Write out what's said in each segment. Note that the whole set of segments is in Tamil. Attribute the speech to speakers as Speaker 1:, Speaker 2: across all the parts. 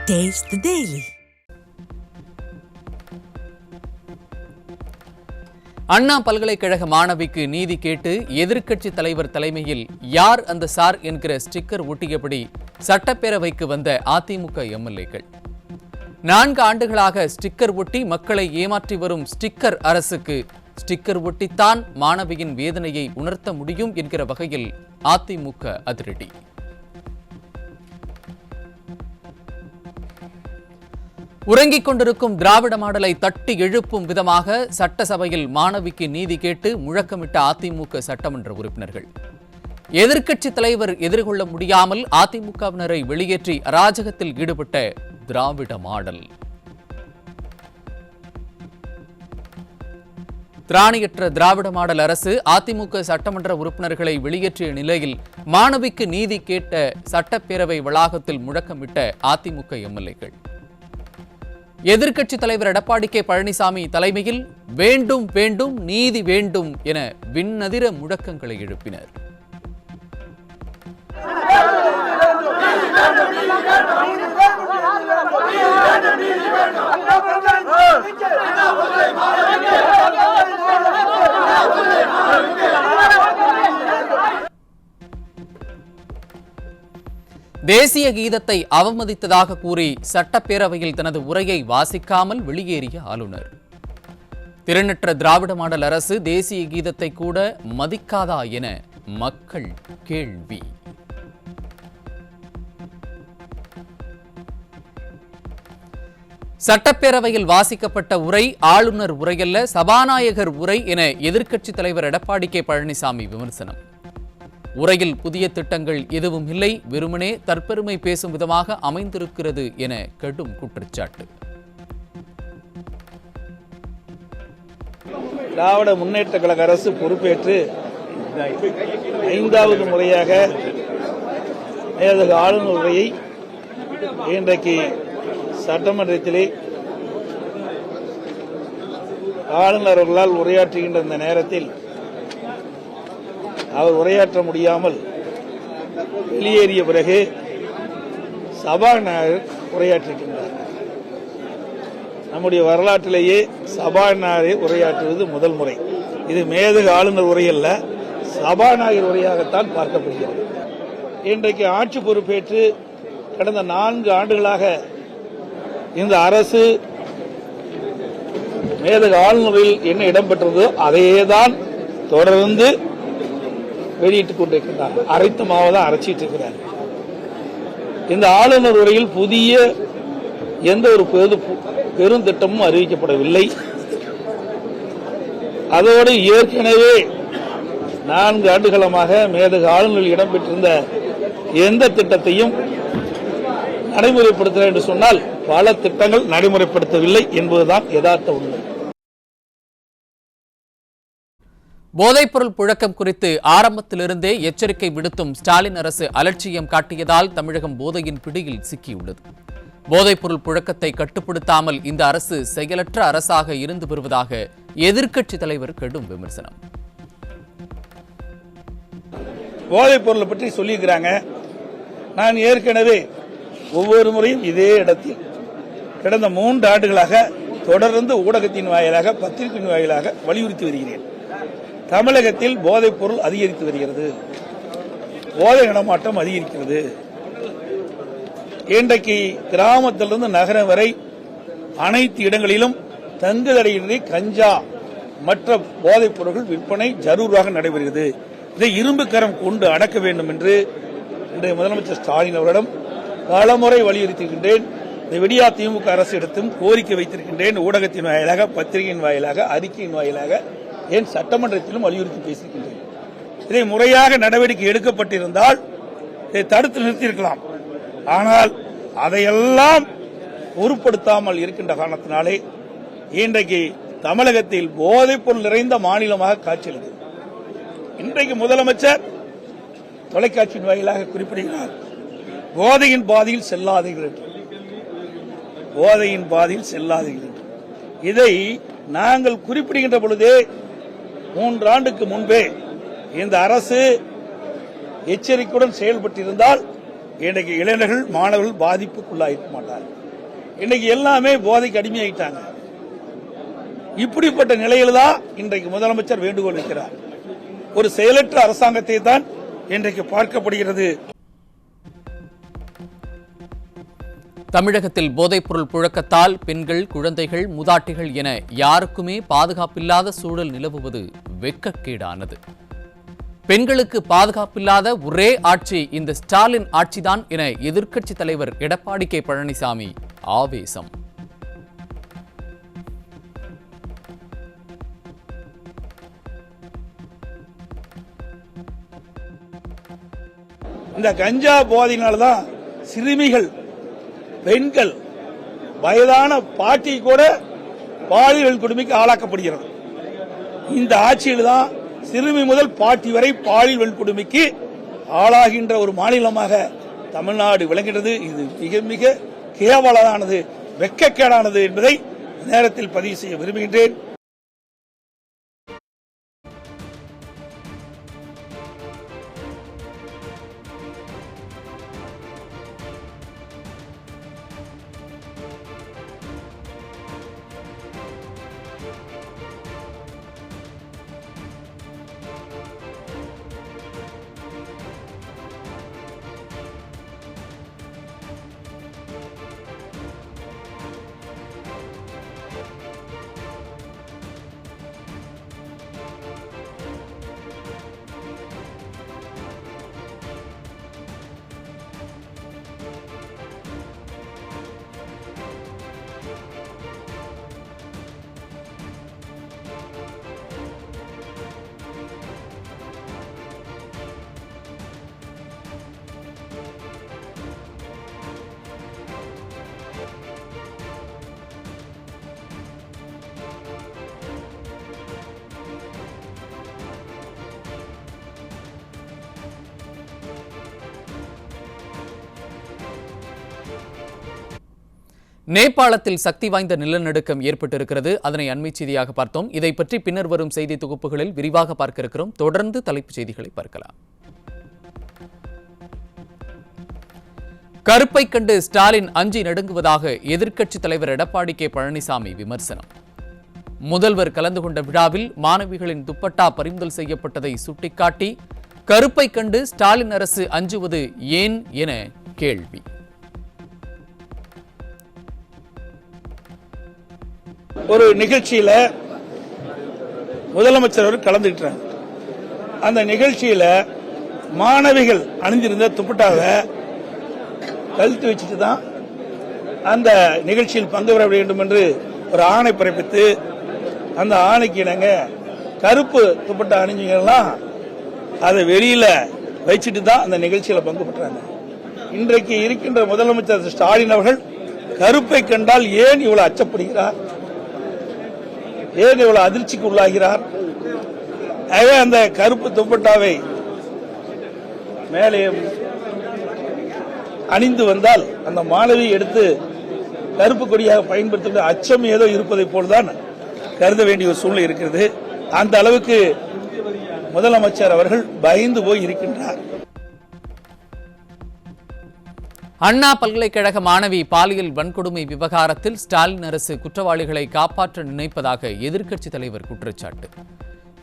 Speaker 1: Taste the Daily.
Speaker 2: அண்ணா பல்கலைக்கழக மாணவிக்கு நீதி கேட்டு எதிர்க்கட்சி தலைவர் தலைமையில் யார் அந்த சார் என்கிற ஸ்டிக்கர் ஒட்டியபடி சட்டப்பேரவைக்கு வந்த அதிமுக எம்எல்ஏக்கள் 4 ஆண்டுகளாக ஸ்டிக்கர் ஒட்டி மக்களை ஏமாற்றி வரும் ஸ்டிக்கர் அரசுக்கு ஸ்டிக்கர் ஒட்டித்தான் மாணவியின் வேதனையை உணர்த்த முடியும் என்கிற வகையில் அதிமுக அதிரடி. உறங்கிக் கொண்டிருக்கும் திராவிட மாடலை தட்டி எழுப்பும் விதமாக சட்டசபையில் மாணவிக்கு நீதி கேட்டு முழக்கமிட்ட அதிமுக சட்டமன்ற உறுப்பினர்கள். எதிர்க்கட்சி தலைவர் எதிர்கொள்ள முடியாமல் அதிமுகவினரை வெளியேற்றி அராஜகத்தில் ஈடுபட்ட திராவிட மாடல். திராணியற்ற திராவிட மாடல் அரசு அதிமுக சட்டமன்ற உறுப்பினர்களை வெளியேற்றிய நிலையில் மாணவிக்கு நீதி கேட்ட சட்டப்பேரவை வளாகத்தில் முழக்கமிட்ட அதிமுக எம்எல்ஏக்கள். எதிர்க்கட்சி தலைவர் எடப்பாடி கே பழனிசாமி தலைமையில் வேண்டும் வேண்டும் நீதி வேண்டும் என விண்ணதிர முழக்கங்களை எழுப்பினர். தேசிய கீதத்தை அவமதித்ததாக கூறி சட்டப்பேரவையில் தனது உரையை வாசிக்காமல் வெளியேறிய ஆளுநர். திறனற்ற திராவிட மாடல் அரசு தேசிய கீதத்தை கூட மதிக்காதா என மக்கள் கேள்வி. சட்டப்பேரவையில் வாசிக்கப்பட்ட உரை ஆளுநர் உரையல்ல, சபாநாயகர் உரை என எதிர்க்கட்சி தலைவர் எடப்பாடி கே பழனிசாமி விமர்சனம். உரையில் புதிய திட்டங்கள் எதுவும் இல்லை, வெறுமனே தற்பெருமை பேசும் விதமாக அமைந்திருக்கிறது என கடும் குற்றச்சாட்டு.
Speaker 3: திராவிட முன்னேற்ற கழக அரசு பொறுப்பேற்று 5வது முறையாக ஆளுநர் உரையை இன்றைக்கு சட்டமன்றத்திலே ஆளுநர் அவர்களால் உரையாற்றுகின்ற இந்த நேரத்தில் அவர் உரையாற்ற முடியாமல் வெளியேறிய பிறகு சபாநாயகர் உரையாற்றுகின்றார். நம்முடைய வரலாற்றிலேயே சபாநாயகர் உரையாற்றுவது முதல் முறை. இது மேதகு ஆளுநர் உரையல்ல, சபாநாயகர் உரையாகத்தான் பார்க்கப்படுகிறது. இன்றைக்கு ஆட்சி பொறுப்பேற்று கடந்த 4 ஆண்டுகளாக இந்த அரசு மேதகு ஆளுநரில் என்ன இடம்பெற்றதோ அதையேதான் தொடர்ந்து வெளியிட்டுக் கொண்டிருக்கிறார். அரைத்த மாவதான் அரைச்சிட்டு இருக்கிறார். இந்த ஆளுநர் உரையில் புதிய எந்த ஒரு பெரும் திட்டமும் அறிவிக்கப்படவில்லை. அதோடு ஏற்கனவே 4 ஆண்டுகளமாக மேதகு ஆளுநரில் இடம்பெற்றிருந்த எந்த திட்டத்தையும் நடைமுறைப்படுத்த என்று சொன்னால் பல திட்டங்கள் நடைமுறைப்படுத்தவில்லை என்பதுதான் யதார்த்த உண்மை.
Speaker 2: போதைப்பொருள் புழக்கம் குறித்து ஆரம்பத்திலிருந்தே எச்சரிக்கை விடுத்தும் ஸ்டாலின் அரசு அலட்சியம் காட்டியதால் தமிழகம் போதையின் பிடியில் சிக்கியுள்ளது. போதைப்பொருள் புழக்கத்தை கட்டுப்படுத்தாமல் இந்த அரசு செயலற்ற அரசாக இருந்து வருவதாக எதிர்க்கட்சி தலைவர் கடும் விமர்சனம்.
Speaker 3: போதைப் பொருளை பற்றி சொல்லியிருக்கிறாங்க. நான் ஏற்கனவே ஒவ்வொரு முறையும் இதே இடத்தில் கடந்த 3 ஆண்டுகளாக தொடர்ந்து ஊடகத்தின் வாயிலாக பத்திரிகையின் வாயிலாக வலியுறுத்தி வருகிறேன். தமிழகத்தில் போதைப் பொருள் அதிகரித்து வருகிறது, போதை நடமாட்டம் அதிகரிக்கிறது. இன்றைக்கு கிராமத்திலிருந்து நகரம் வரை அனைத்து இடங்களிலும் தங்குதடையின்றி கஞ்சா மற்ற போதைப் பொருட்கள் விற்பனை ஜரூராக நடைபெறுகிறது. இதை இரும்பு கரம் கொண்டு அடக்க வேண்டும் என்று இன்றைய முதலமைச்சர் ஸ்டாலின் அவரிடம் பலமுறை வலியுறுத்தியிருக்கின்றேன். இந்த விடியா திமுக அரசு இடத்தும் கோரிக்கை வைத்திருக்கின்றேன். ஊடகத்தின் வாயிலாக, பத்திரிகையின் வாயிலாக, அறிக்கையின் வாயிலாக, ஏன் சட்டமன்றத்திலும் வலியுறுத்தி பேசியிருக்கின்றேன். இதை முறையாக நடவடிக்கை எடுக்கப்பட்டிருந்தால் இதை தடுத்து நிறுத்தியிருக்கலாம். ஆனால் அதையெல்லாம் பொருட்படுத்தாமல் இருக்கின்ற காரணத்தினாலே இன்றைக்கு தமிழகத்தில் போதைப் பொருள் நிறைந்த மாநிலமாக காட்சியளித்தது. இன்றைக்கு முதலமைச்சர் தொலைக்காட்சியின் வாயிலாக குறிப்பிடுகிறார், போதையின் பாதையில் செல்லாதீர்கள். போதையின் பாதையில் செல்லாதீர்கள். இதை நாங்கள் குறிப்பிடுகின்ற பொழுதே 3 ஆண்டுக்கு முன்பே இந்த அரசு எச்சரிக்கையுடன் செயல்பட்டிருந்தால் இன்றைக்கு இளைஞர்கள் மாணவர்கள் பாதிப்புக்குள்ளாயிருக்க மாட்டார்கள். இன்னைக்கு எல்லாமே போதைக்கு அடிமையாயிட்டாங்க. இப்படிப்பட்ட நிலையில தான் இன்றைக்கு முதலமைச்சர் வேண்டுகோள் வைக்கிறார். ஒரு செயலற்ற அரசாங்கத்தை தான் இன்றைக்கு பார்க்கப்படுகிறது.
Speaker 2: தமிழகத்தில் போதைப்பொருள் புழக்கத்தால் பெண்கள், குழந்தைகள், மூதாட்டிகள் என யாருக்குமே பாதுகாப்பில்லாத சூழல் நிலவுவது வெட்கக்கேடானது. பெண்களுக்கு பாதுகாப்பில்லாத ஒரே ஆட்சி இந்த ஸ்டாலின் ஆட்சிதான் என எதிர்க்கட்சித் தலைவர் எடப்பாடி கே பழனிசாமி ஆவேசம்.
Speaker 3: இந்த கஞ்சா போதையினால்தான் சிறுமிகள், பெண்கள், வயதான பாட்டி கூட பாலியல் கொடுமைக்கு ஆளாக்கப்படுகிறது. இந்த ஆட்சியில் தான் சிறுமி முதல் பாட்டி வரை பாலியல் வன்கொடுமைக்கு ஆளாகின்ற ஒரு மாநிலமாக தமிழ்நாடு விளங்குகிறது. இது மிக மிக கேவலமானது, வெட்கக்கேடானது என்பதை நேரத்தில் பதிவு செய்ய விரும்புகின்றேன்.
Speaker 2: நேபாளத்தில் சக்தி வாய்ந்த நிலநடுக்கம் ஏற்பட்டிருக்கிறது. அதனை அண்மை செய்தியாக பார்த்தோம். இதை பற்றி பின்னர் வரும் செய்தி தொகுப்புகளில் விரிவாக பார்க்க இருக்கிறோம். தொடர்ந்து தலைப்புச் செய்திகளை பார்க்கலாம். கருப்பை கண்டு ஸ்டாலின் அஞ்சி நடுங்குவதாக எதிர்க்கட்சித் தலைவர் எடப்பாடி கே பழனிசாமி விமர்சனம். முதல்வர் கலந்து கொண்ட விழாவில் மாணவிகளின் துப்பட்டா பறிமுதல் செய்யப்பட்டதை சுட்டிக்காட்டி கருப்பை கண்டு ஸ்டாலின் அரசு அஞ்சுவது ஏன் என கேள்வி.
Speaker 3: ஒரு நிகழ்ச்சியில முதலமைச்சர் கலந்துக்கிட்டாங்க. அந்த நிகழ்ச்சியில மாணவிகள் அணிந்திருந்த துப்பட்டாவை கழுத்து வச்சுட்டு தான் அந்த நிகழ்ச்சியில் பங்கு பெற வேண்டும் என்று ஒரு ஆணை பிறப்பித்து, அந்த ஆணைக்கு இணங்க கருப்பு துப்பட்டா அணிஞ்சிங்கெல்லாம் அதை வெளியில வச்சுட்டு தான் அந்த நிகழ்ச்சியில பங்கு பெற்றாங்க. இன்றைக்கு இருக்கின்ற முதலமைச்சர் ஸ்டாலின் அவர்கள் கருப்பை கண்டால் ஏன் இவ்வளவு அச்சப்படுகிறார், ஏன் இவ்வளவு அதிர்ச்சிக்கு உள்ளாகிறார்? அந்த கருப்பு துப்பட்டாவை மேலே அணிந்து வந்தால் அந்த மாணவியை எடுத்து கருப்பு கொடியாக பயன்படுத்த அச்சம் ஏதோ இருப்பதை போல்தான் கருத வேண்டிய ஒரு சூழ்நிலை இருக்கிறது. அந்த அளவுக்கு முதலமைச்சர் அவர்கள் பயந்து போய் இருக்கின்றார்.
Speaker 2: அண்ணா பல்கலைக்கழக மாணவி பாலியல் வன்கொடுமை விவகாரத்தில் ஸ்டாலின் அரசு குற்றவாளிகளை காப்பாற்ற நினைப்பதாக எதிர்க்கட்சித் தலைவர் குற்றச்சாட்டு.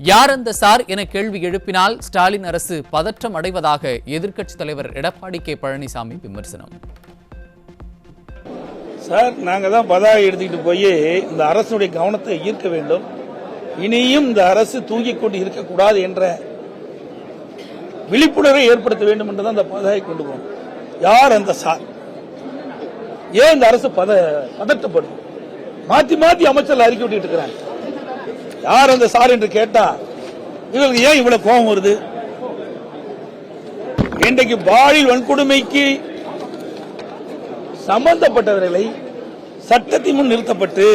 Speaker 2: யார் அந்த சார் என கேள்வி எழுப்பினால் ஸ்டாலின் அரசு பதற்றம் அடைவதாக எதிர்க்கட்சித் தலைவர் எடப்பாடி கே பழனிசாமி விமர்சனம்.
Speaker 3: சார், நாங்க தான் பதாகை எடுத்துக்கிட்டு போய் இந்த அரசுடைய கவனத்தை ஈர்க்க வேண்டும். இனியும் இந்த அரசு தூங்கிக் கொண்டு இருக்கக்கூடாது என்ற விழிப்புணர்வை ஏற்படுத்த வேண்டும் என்றுதான் இந்த பதாகை கொண்டு போகணும். யார் அந்த சார்? ஏன் இந்த அரசு பதட்டப்படும்? மாத்தி மாத்தி அமைச்சர்கள் அறிக்கை விட்டு இருக்கிறாங்க. யார் அந்த சார் என்று கேட்டா இவங்களுக்கு ஏன் இவ்வளவு கோபம் வருது? இன்றைக்கு பாலியல் வன்கொடுமைக்கு சம்பந்தப்பட்டவர்களை சட்டத்தின் முன் நிறுத்தப்பட்டு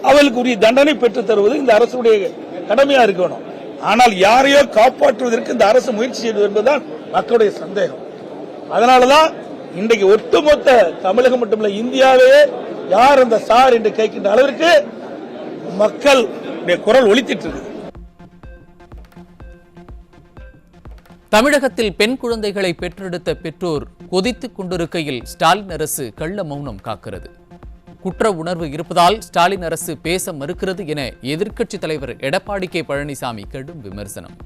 Speaker 3: அவர்களுக்கு உரிய தண்டனை பெற்றுத் தருவது இந்த அரசுடைய கடமையா இருக்கணும். ஆனால் யாரையோ காப்பாற்றுவதற்கு இந்த அரசு முயற்சி செய்வது என்பதுதான் மக்களுடைய சந்தேகம். அதனாலதான் இன்றைக்கு ஒட்டுமொத்த தமிழகம் மட்டுமல்ல, இந்தியாவே யார் அந்த சார் என்று கேட்கின்ற அளவிற்கு மக்கள் குரல் ஒலித்திட்டு இருக்கு.
Speaker 2: தமிழகத்தில் பெண் குழந்தைகளை பெற்றெடுத்த பெற்றோர் கொதித்துக் கொண்டிருக்கையில் ஸ்டாலின் அரசு கள்ள மௌனம் காக்கிறது. குற்ற உணர்வு இருப்பதால் ஸ்டாலின் அரசு பேச மறுக்கிறது என எதிர்க்கட்சித் தலைவர் எடப்பாடி கே பழனிசாமி கடும் விமர்சனம்.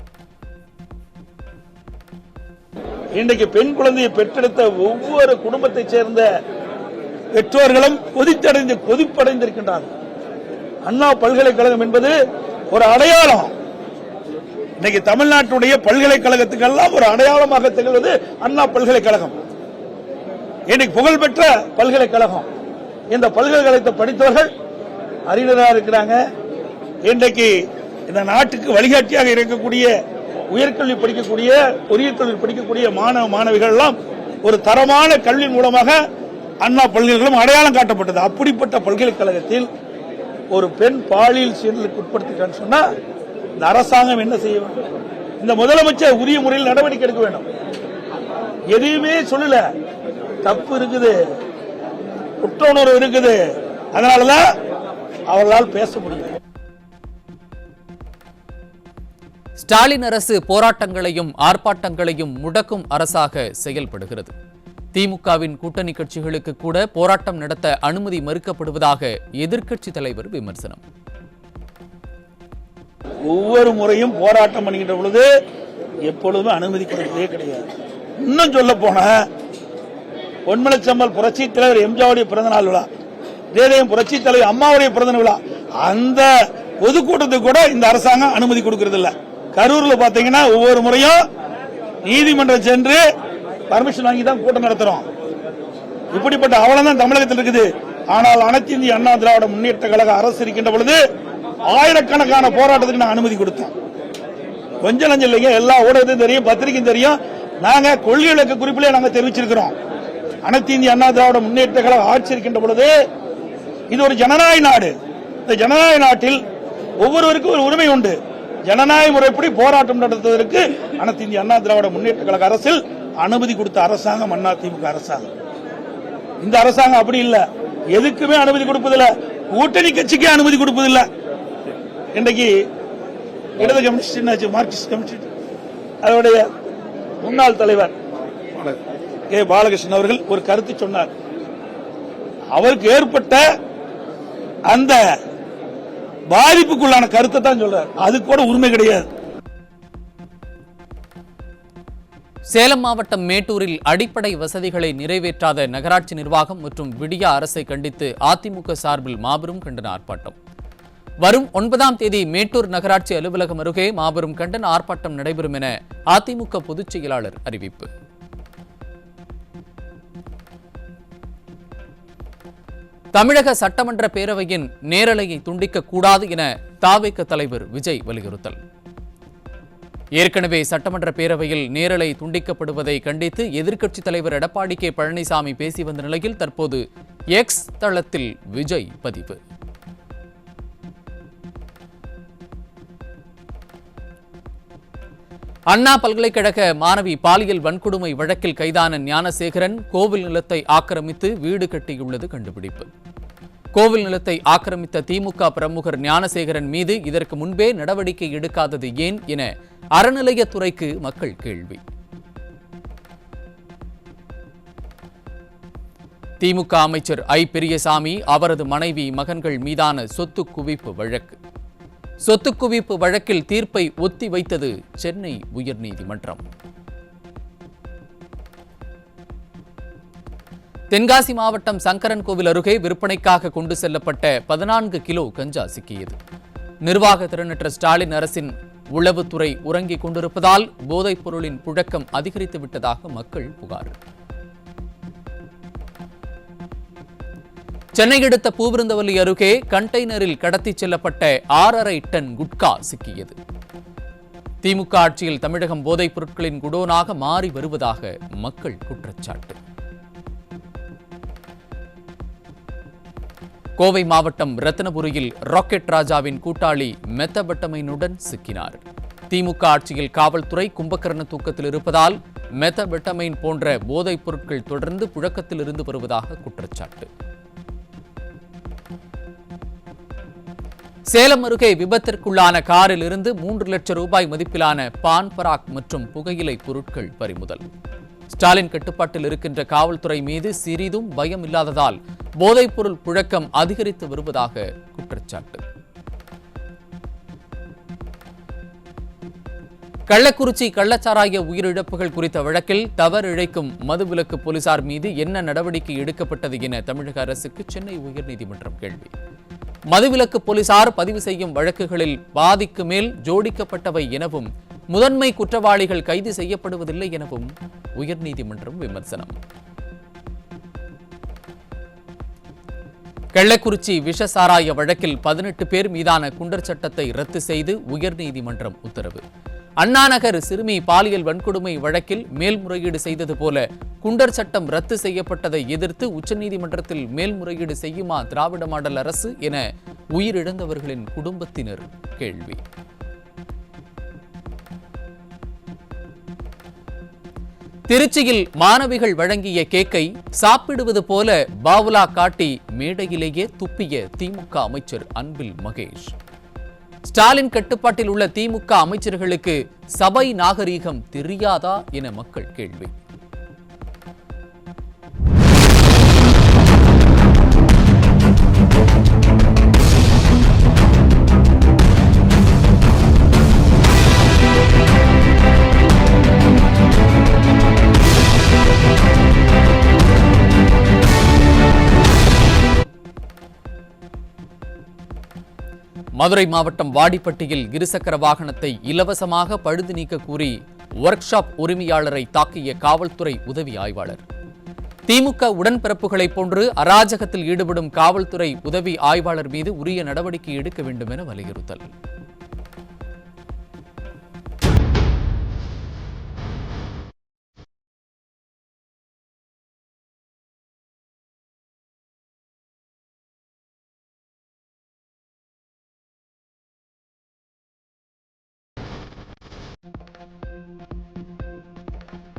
Speaker 3: இன்றைக்கு பெண் குழந்தையை பெற்றெடுத்த ஒவ்வொரு குடும்பத்தைச் சேர்ந்த பெற்றோர்களும் கொதிப்படைந்திருக்கின்றார்கள். அண்ணா பல்கலைக்கழகம் என்பது ஒரு அடையாளம். இன்னைக்கு தமிழ்நாட்டுடைய பல்கலைக்கழகத்துக்கெல்லாம் ஒரு அடையாளமாக திகழ்வது அண்ணா பல்கலைக்கழகம். இன்னைக்கு புகழ்பெற்ற பல்கலைக்கழகம். இந்த பல்கலைக்கழகத்தை படித்தவர்கள் அறிஞராக இருக்கிறாங்க. இன்றைக்கு இந்த நாட்டுக்கு வழிகாட்டியாக இருக்கக்கூடிய உயர்கல்வி படிக்கக்கூடிய பொறியியல் கல்வி படிக்கக்கூடிய மாணவ மாணவிகள் எல்லாம் ஒரு தரமான கல்வி மூலமாக அண்ணா பல்கலைக்கழகம் அடையாளம் காட்டப்பட்டது. அப்படிப்பட்ட பல்கலைக்கழகத்தில் ஒரு பெண் பாலியல் சீண்டலுக்கு உட்படுத்திட்டான்னு சொன்னா இந்த அரசாங்கம் என்ன செய்ய வேண்டும்? இந்த முதலமைச்சர் உரிய முறையில் நடவடிக்கை எடுக்க வேண்டும். எதையுமே சொல்லல. தப்பு இருக்குது, குற்ற உணர்வு இருக்குது. அதனாலதான் அவர்களால் பேச முடியும்.
Speaker 2: ஸ்டாலின் அரசு போராட்டங்களையும் ஆர்ப்பாட்டங்களையும் முடக்கும் அரசாக செயல்படுகிறது. திமுகவின் கூட்டணி கட்சிகளுக்கு கூட போராட்டம் நடத்த அனுமதி மறுக்கப்படுவதாக எதிர்க்கட்சித் தலைவர் விமர்சனம்.
Speaker 3: ஒவ்வொரு முறையும் போராட்டம் பண்ணுகின்ற பொழுது எப்பொழுதுமே அனுமதி கொடுப்பதே கிடையாது. இன்னும் சொல்ல போன பொன்மலைச்சம்பல் புரட்சி தலைவர் எம்ஜிஆருடைய பிறந்தநாள் விழா, இதேதையும் புரட்சி தலைவர் அம்மாவுடைய பிறந்த விழா, அந்த பொதுக்கூட்டத்துக்கு கூட இந்த அரசாங்கம் அனுமதி கொடுக்கிறது இல்ல. கரூர்ல பாத்தீங்கன்னா ஒவ்வொரு முறையும் நீதிமன்றம் சென்று பர்மிஷன் வாங்கி தான் கூட்டம் நடத்துறோம். இப்படிப்பட்ட அவலம் தான் தமிழகத்தில் இருக்குது. ஆனால் அனைத்து இந்திய அண்ணா திராவிட முன்னேற்ற கழக அரசு இருக்கின்ற பொழுது ஆயிரக்கணக்கான போராட்டத்துக்கு நான் அனுமதி கொடுத்தேன். கொஞ்சம் லஞ்சம் இல்லைங்க. எல்லா ஊடகத்தையும் தெரியும், பத்திரிகையும் தெரியும். நாங்க கொள்கை விளக்க குறிப்பிலே நாங்க தெரிவிச்சிருக்கிறோம். அனைத்து இந்திய அண்ணா திராவிட முன்னேற்ற கழக ஆட்சி இருக்கின்ற பொழுது இது ஒரு ஜனநாயக நாடு. இந்த ஜனநாயக நாட்டில் ஒவ்வொருவருக்கும் ஒரு உரிமை உண்டு. ஜனநாயக முறைப்படி போராட்டம் நடத்துவதற்கு அனைத்து இந்திய அண்ணா திராவிட முன்னேற்ற கழக அரசில் அனுமதி கொடுத்த அரசாங்கம் அண்ணா திமுக அரசாங்கம். இந்த அரசாங்கம் அப்படி இல்ல. எதுக்குமே அனுமதி கொடுப்பதில்ல. கூட்டணி கட்சிக்கே அனுமதி கொடுப்பதில்லை. இன்றைக்கு இடது கம்யூனிஸ்ட் மார்க்சிஸ்ட் கம்யூனிஸ்ட் அதனுடைய முன்னாள் தலைவர் கே பாலகிருஷ்ணன் அவர்கள் ஒரு கருத்து சொன்னார். அவருக்கு ஏற்பட்ட அந்த பாதிப்புக்குள்ளான கருத்தை தான் சொல்றார். அது கூட உரிமை கிடையாது.
Speaker 2: சேலம் மாவட்டம் மேட்டூரில் அடிப்படை வசதிகளை நிறைவேற்றாத நகராட்சி நிர்வாகம் மற்றும் விடியா அரசை கண்டித்து அதிமுக சார்பில் மாபெரும் கண்டன ஆர்ப்பாட்டம். வரும் 9ஆம் தேதி மேட்டூர் நகராட்சி அலுவலகம் அருகே மாபெரும் கண்டன ஆர்ப்பாட்டம் நடைபெறும் என அதிமுக பொதுச் செயலாளர் அறிவிப்பு. தமிழக சட்டமன்ற பேரவையின் நேரலையை துண்டிக்க கூடாது என தவிக தலைவர் விஜய் வலியுறுத்தல். ஏற்கனவே சட்டமன்ற பேரவையில் நேரலை துண்டிக்கப்படுவதை கண்டித்து எதிர்க்கட்சித் தலைவர் எடப்பாடி கே பழனிசாமி பேசி வந்த நிலையில் தற்போது எக்ஸ் தளத்தில் விஜய் பதிவு. அண்ணா பல்கலைக்கழக மாணவி பாலியல் வன்கொடுமை வழக்கில் கைதான ஞானசேகரன் கோவில் நிலத்தை ஆக்கிரமித்து வீடு கட்டியுள்ளது கண்டுபிடிப்பு. கோவில் நிலத்தை ஆக்கிரமித்த திமுக பிரமுகர் ஞானசேகரன் மீது இதற்கு முன்பே நடவடிக்கை எடுக்காதது ஏன் என அறநிலையத்துறைக்கு மக்கள் கேள்வி. திமுக அமைச்சர் ஐ பெரியசாமி அவரது மனைவி மகன்கள் மீதான சொத்து குவிப்பு வழக்கு. சொத்து குவிப்பு வழக்கில் தீர்ப்பை ஒத்தி வைத்தது சென்னை உயர்நீதிமன்றம். தென்காசி மாவட்டம் சங்கரன் கோவில் அருகே விற்பனைக்காக கொண்டு செல்லப்பட்ட 14 கிலோ கஞ்சா சிக்கியது. நிர்வாக திறனற்ற ஸ்டாலின் அரசின் உளவுத்துறை உறங்கிக் கொண்டிருப்பதால் போதைப் பொருளின் புழக்கம் அதிகரித்து விட்டதாக மக்கள் புகார். சென்னை அடுத்த பூவிருந்தவல்லி அருகே கண்டெய்னரில் கடத்திச் செல்லப்பட்ட 6.5 டன் குட்கா சிக்கியது. திமுக ஆட்சியில் தமிழகம் போதைப் பொருட்களின் குடோனாக மாறி வருவதாக மக்கள் குற்றச்சாட்டு. கோவை மாவட்டம் ரத்தினபுரியில் ராக்கெட் ராஜாவின் கூட்டாளி மெத்தபெட்டமைனுடன் சிக்கினார். திமுக ஆட்சியில் காவல்துறை கும்பகர்ண தூக்கத்தில் இருப்பதால் மெத்தபெட்டமைன் போன்ற போதைப் பொருட்கள் தொடர்ந்து புழக்கத்தில் இருந்து வருவதாக குற்றச்சாட்டு. சேலம் அருகே விபத்திற்குள்ளான காரில் இருந்து 3 லட்சம் ரூபாய் மதிப்பிலான பான் பராக் மற்றும் புகையிலை பொருட்கள் பறிமுதல். ஸ்டாலின் கட்டுப்பாட்டில் இருக்கின்ற காவல்துறை மீது சிறிதும் பயம் இல்லாததால் போதைப்பொருள் புழக்கம் அதிகரித்து வருவதாக குற்றச்சாட்டு. கள்ளக்குறிச்சி கள்ளச்சாராய உயிரிழப்புகள் குறித்த வழக்கில் தவறிழைக்கும் மதுவிலக்கு போலீசார் மீது என்ன நடவடிக்கை எடுக்கப்பட்டது என தமிழக அரசுக்கு சென்னை உயர்நீதிமன்றம் கேள்வி. மதுவிலக்கு போலீசார் பதிவு செய்யும் வழக்குகளில் பாதிக்கு மேல் ஜோடிக்கப்பட்டவை எனவும் முதன்மை குற்றவாளிகள் கைது செய்யப்படுவதில்லை எனவும் உயர்நீதிமன்றம் விமர்சனம். கள்ளக்குறிச்சி விஷசாராய வழக்கில் 18 பேர் மீதான குண்டர் சட்டத்தை ரத்து செய்து உயர்நீதிமன்றம் உத்தரவு. அண்ணாநகர் சிறுமி பாலியல் வன்கொடுமை வழக்கில் மேல்முறையீடு செய்தது போல குண்டர் சட்டம் ரத்து செய்யப்பட்டதை எதிர்த்து உச்சநீதிமன்றத்தில் மேல்முறையீடு செய்யுமா திராவிட மாடல் அரசு என உயிரிழந்தவர்களின் குடும்பத்தினர் கேள்வி. திருச்சியில் மாணவிகள் வழங்கிய கேக்கை சாப்பிடுவது போல பாவுலா காட்டி மேடையிலேயே துப்பிய திமுக அமைச்சர் அன்பில் மகேஷ். ஸ்டாலின் கட்டுப்பாட்டில் உள்ள திமுக அமைச்சர்களுக்கு சபை நாகரீகம் தெரியாதா என மக்கள் கேள்வி. மதுரை மாவட்டம் வாடிப்பட்டியில் இருசக்கர வாகனத்தை இலவசமாக பழுது நீக்க கூறி ஒர்க் ஷாப் உரிமையாளரை தாக்கிய காவல்துறை உதவி ஆய்வாளர். திமுக உடன்பிறப்புகளைப் போன்று அராஜகத்தில் ஈடுபடும் காவல்துறை உதவி ஆய்வாளர் மீது உரிய நடவடிக்கை எடுக்க வேண்டும் என வலியுறுத்தல்.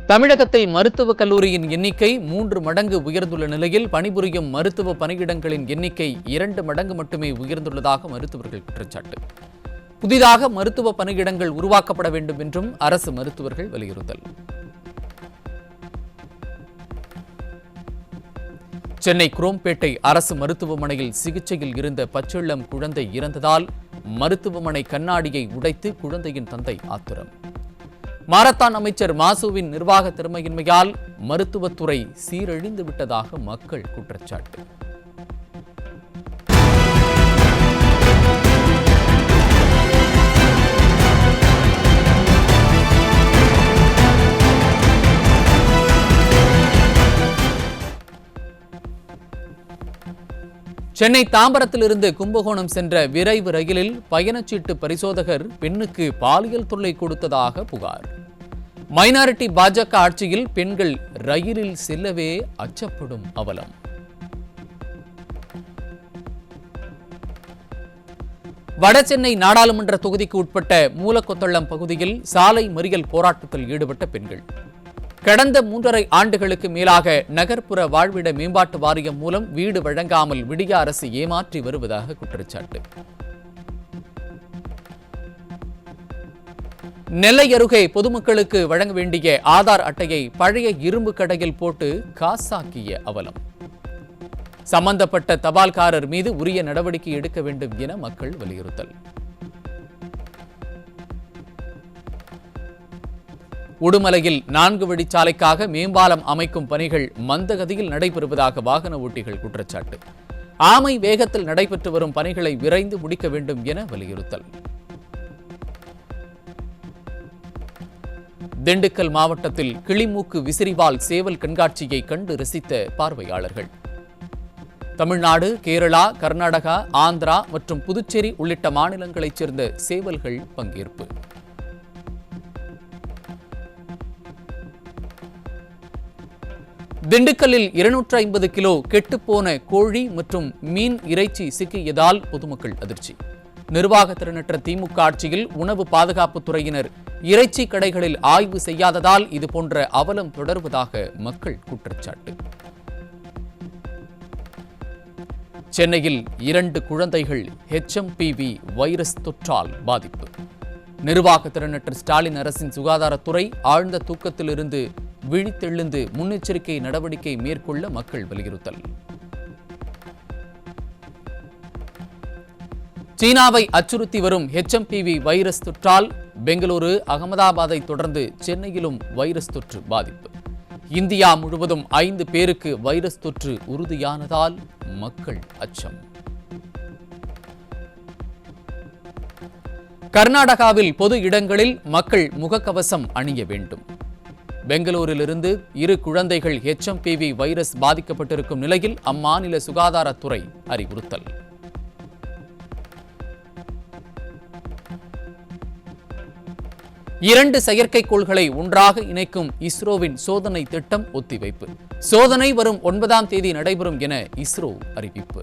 Speaker 2: தமிழகத்தில் மருத்துவக் கல்லூரியின் எண்ணிக்கை 3 மடங்கு உயர்ந்துள்ள நிலையில் பணிபுரியும் மருத்துவ பணியிடங்களின் எண்ணிக்கை 2 மடங்கு மட்டுமே உயர்ந்துள்ளதாக மருத்துவர்கள் குற்றச்சாட்டு. புதிதாக மருத்துவ பணியிடங்கள் உருவாக்கப்பட வேண்டும் என்றும் அரசு மருத்துவர்கள் வலியுறுத்தல். சென்னை குரோம்பேட்டை அரசு மருத்துவமனையில் சிகிச்சையில் இருந்த பச்சிளம் குழந்தை இறந்ததால் மருத்துவமனை கண்ணாடியை உடைத்து குழந்தையின் தந்தை ஆத்திரம். மாரத்தான் அமைச்சர் மாசுவின் நிர்வாக திறமையின்மையால் மருத்துவத்துறை சீரழிந்து விட்டதாக மக்கள் குற்றச்சாட்டு. சென்னை தாம்பரத்திலிருந்து கும்பகோணம் சென்ற விரைவு ரயிலில் பயணச்சீட்டு பரிசோதகர் பெண்ணுக்கு பாலியல் தொல்லை கொடுத்ததாக புகார். மைனாரிட்டி பாஜக ஆட்சியில் பெண்கள் ரயிலில் செல்லவே அச்சப்படும் அவலம். வடசென்னை நாடாளுமன்ற தொகுதிக்கு உட்பட்ட மூலக்கொத்தளம் பகுதியில் சாலை மறியல் போராட்டத்தில் ஈடுபட்ட பெண்கள் கடந்த 3.5 ஆண்டுகளுக்கு மேலாக நகர்ப்புற வாழ்விட மேம்பாட்டு வாரியம் மூலம் வீடு வழங்காமல் விடிய அரசு ஏமாற்றி வருவதாக குற்றச்சாட்டு. நெல்லை அருகே பொதுமக்களுக்கு வழங்க வேண்டிய ஆதார் அட்டையை பழைய இரும்பு கடையில் போட்டு காசாக்கிய அவலம். சம்பந்தப்பட்ட தபால்காரர் மீது உரிய நடவடிக்கை எடுக்க வேண்டும் என மக்கள் வலியுறுத்தல். உடுமலையில் 4 வழிச்சாலைக்காக மேம்பாலம் அமைக்கும் பணிகள் மந்தகதியில் நடைபெறுவதாக வாகன ஓட்டிகள் குற்றச்சாட்டு. ஆமை வேகத்தில் நடைபெற்று வரும் பணிகளை விரைந்து முடிக்க வேண்டும் என வலியுறுத்தல். திண்டுக்கல் மாவட்டத்தில் கிளிமூக்கு விசிறிவால் சேவல் கண்காட்சியை கண்டு ரசித்த பார்வையாளர்கள். தமிழ்நாடு, கேரளா, கர்நாடகா, ஆந்திரா மற்றும் புதுச்சேரி உள்ளிட்ட மாநிலங்களைச் சேர்ந்த சேவல்கள் பங்கேற்பு. திண்டுக்கல்லில் 250 கிலோ கெட்டுப்போன கோழி மற்றும் மீன் இறைச்சி சிக்கியதால் பொதுமக்கள் அதிர்ச்சி. நிர்வாக திறனற்ற திமுக ஆட்சியில் உணவு பாதுகாப்புத் துறையினர் இறைச்சி கடைகளில் ஆய்வு செய்யாததால் இதுபோன்ற அவலம் தொடர்வதாக மக்கள் குற்றச்சாட்டு. சென்னையில் 2 குழந்தைகள் HMPV வைரஸ் தொற்றால் பாதிப்பு. நிர்வாக திறனற்ற ஸ்டாலின் அரசின் சுகாதாரத்துறை ஆழ்ந்த தூக்கத்திலிருந்து விழித்தெழுந்து முன்னெச்சரிக்கை நடவடிக்கை மேற்கொள்ள மக்கள் வலியுறுத்தல். சீனாவை அச்சுறுத்தி வரும் HMPV வைரஸ் தொற்றால் பெங்களூரு, அகமதாபாத்தை தொடர்ந்து சென்னையிலும் வைரஸ் தொற்று பாதிப்பு. இந்தியா முழுவதும் 5 பேருக்கு வைரஸ் தொற்று உறுதியானதால் மக்கள் அச்சம். கர்நாடகாவில் பொது இடங்களில் மக்கள் முகக்கவசம் அணிய வேண்டும். பெங்களூரிலிருந்து 2 குழந்தைகள் HMPV வைரஸ் பாதிக்கப்பட்டிருக்கும் நிலையில் அம்மாநில சுகாதாரத்துறை அறிவுறுத்தல். இரண்டு செயற்கைக்கோள்களை ஒன்றாக இணைக்கும் இஸ்ரோவின் சோதனை திட்டம் ஒத்திவைப்பு. சோதனை வரும் 9ஆம் தேதி நடைபெறும் என இஸ்ரோ அறிவிப்பு.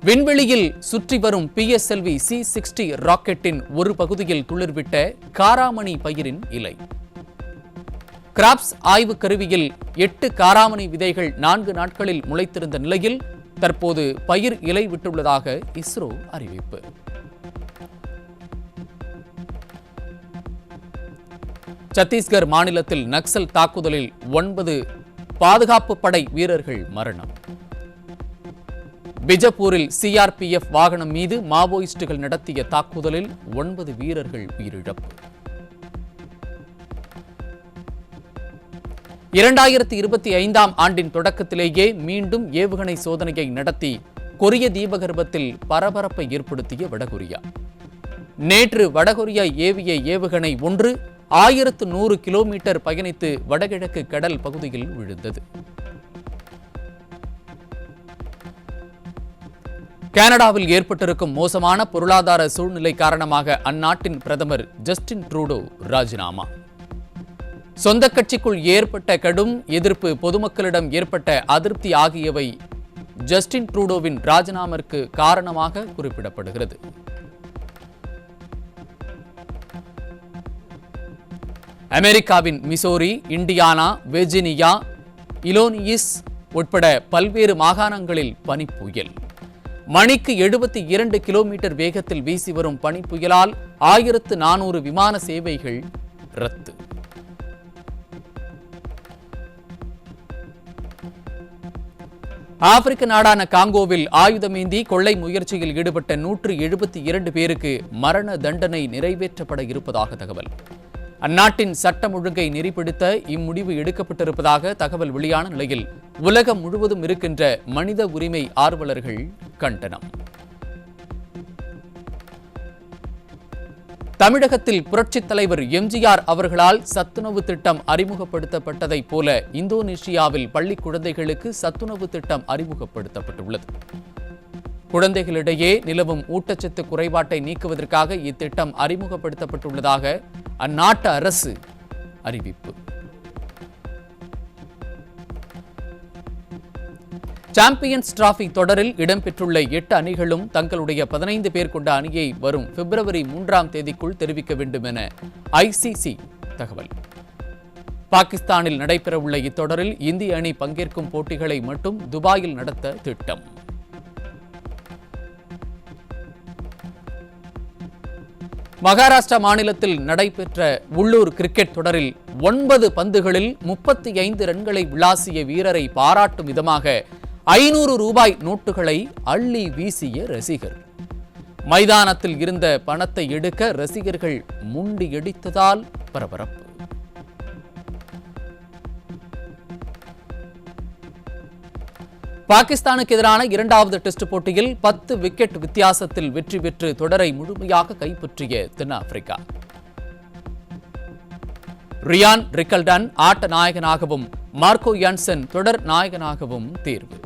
Speaker 2: விண்வெளியில் சுற்றி வரும் PSLV C-60 ராக்கெட்டின் ஒரு பகுதியில் துளிர்விட்ட காராமணி பயிரின் இலை. கிராப்ஸ் ஆய்வு கருவியில் 8 காராமணி விதைகள் 4 நாட்களில் முளைத்திருந்த நிலையில் தற்போது பயிர் இலை விட்டுள்ளதாக இஸ்ரோ அறிவிப்பு. சத்தீஸ்கர் மாநிலத்தில் நக்சல் தாக்குதலில் 9 பாதுகாப்பு படை வீரர்கள் மரணம். பிஜப்பூரில் CRPF வாகனம் மீது மாவோயிஸ்டுகள் நடத்திய தாக்குதலில் 9 வீரர்கள் உயிரிழப்பு. 2025ஆம் ஆண்டின் தொடக்கத்திலேயே மீண்டும் ஏவுகணை சோதனையை நடத்தி கொரிய தீபகற்பத்தில் பரபரப்பை ஏற்படுத்திய வடகொரியா. நேற்று வடகொரியா ஏவிய ஏவுகணை ஒன்று 1100 கிலோமீட்டர் பயணித்து வடகிழக்கு கடல் பகுதியில் விழுந்தது. கனடாவில் ஏற்பட்டிருக்கும் மோசமான பொருளாதார சூழ்நிலை காரணமாக அந்நாட்டின் பிரதமர் ஜஸ்டின் ட்ரூடோ ராஜினாமா. சொந்த கட்சிக்குள் ஏற்பட்ட கடும் எதிர்ப்பு, பொதுமக்களிடம் ஏற்பட்ட அதிருப்தி ஆகியவை ஜஸ்டின் ட்ரூடோவின் ராஜினாமிற்கு காரணமாக குறிப்பிடப்படுகிறது. அமெரிக்காவின் மிசோரி, இண்டியானா, வெர்ஜீனியா, இலோனியிஸ் உட்பட பல்வேறு மாகாணங்களில் பனிப்புயல். மணிக்கு 72 கிலோமீட்டர் வேகத்தில் வீசி வரும் பனிப்புயலால் 1400 விமான சேவைகள் ரத்து. ஆப்பிரிக்க நாடான காங்கோவில் ஆயுதமேந்தி கொள்ளை முயற்சியில் ஈடுபட்ட 172 பேருக்கு மரண தண்டனை நிறைவேற்றப்பட இருப்பதாக தகவல். அந்நாட்டின் சட்டம் ஒழுங்கை நெறிப்படுத்த இம்முடிவு எடுக்கப்பட்டிருப்பதாக தகவல் வெளியான நிலையில் உலகம் முழுவதும் இருக்கின்ற மனித உரிமை ஆர்வலர்கள் கண்டனம். தமிழகத்தில் புரட்சித் தலைவர் எம்ஜிஆர் அவர்களால் சத்துணவு திட்டம் அறிமுகப்படுத்தப்பட்டதைப் போல இந்தோனேஷியாவில் பள்ளி குழந்தைகளுக்கு சத்துணவு திட்டம் அறிமுகப்படுத்தப்பட்டுள்ளது. குழந்தைகளிடையே நிலவும் ஊட்டச்சத்து குறைபாட்டை நீக்குவதற்காக இத்திட்டம் அறிமுகப்படுத்தப்பட்டுள்ளதாக அந்நாட்டு அரசு அறிவிப்பு. சாம்பியன்ஸ் டிராபி தொடரில் இடம்பெற்றுள்ள 8 அணிகளும் தங்களுடைய 15 பேர் கொண்ட அணியை வரும் பிப்ரவரி 3ஆம் தேதிக்குள் தெரிவிக்க வேண்டும் என ICC தகவல். பாகிஸ்தானில் நடைபெறவுள்ள இத்தொடரில் இந்திய அணி பங்கேற்கும் போட்டிகளை மட்டும் துபாயில் நடத்த திட்டம். மகாராஷ்டிரா மாநிலத்தில் நடைபெற்ற உள்ளூர் கிரிக்கெட் தொடரில் 9 பந்துகளில் 35 ரன்களை விளாசிய வீரரை பாராட்டும் விதமாக 500 ரூபாய் நோட்டுகளை அள்ளி வீசிய ரசிகர். மைதானத்தில் இருந்த பணத்தை எடுக்க ரசிகர்கள் முண்டியடித்ததால் பரபரப்பு. பாகிஸ்தானுக்கு எதிரான 2வது டெஸ்ட் போட்டியில் 10 விக்கெட் வித்தியாசத்தில் வெற்றி பெற்று தொடரை முழுமையாக கைப்பற்றிய தென்னாப்பிரிக்கா. ரியான் ரிக்கல்டன் ஆட்ட நாயகனாகவும் மார்க்கோ யான்சன் தொடர் நாயகனாகவும் தேர்வு.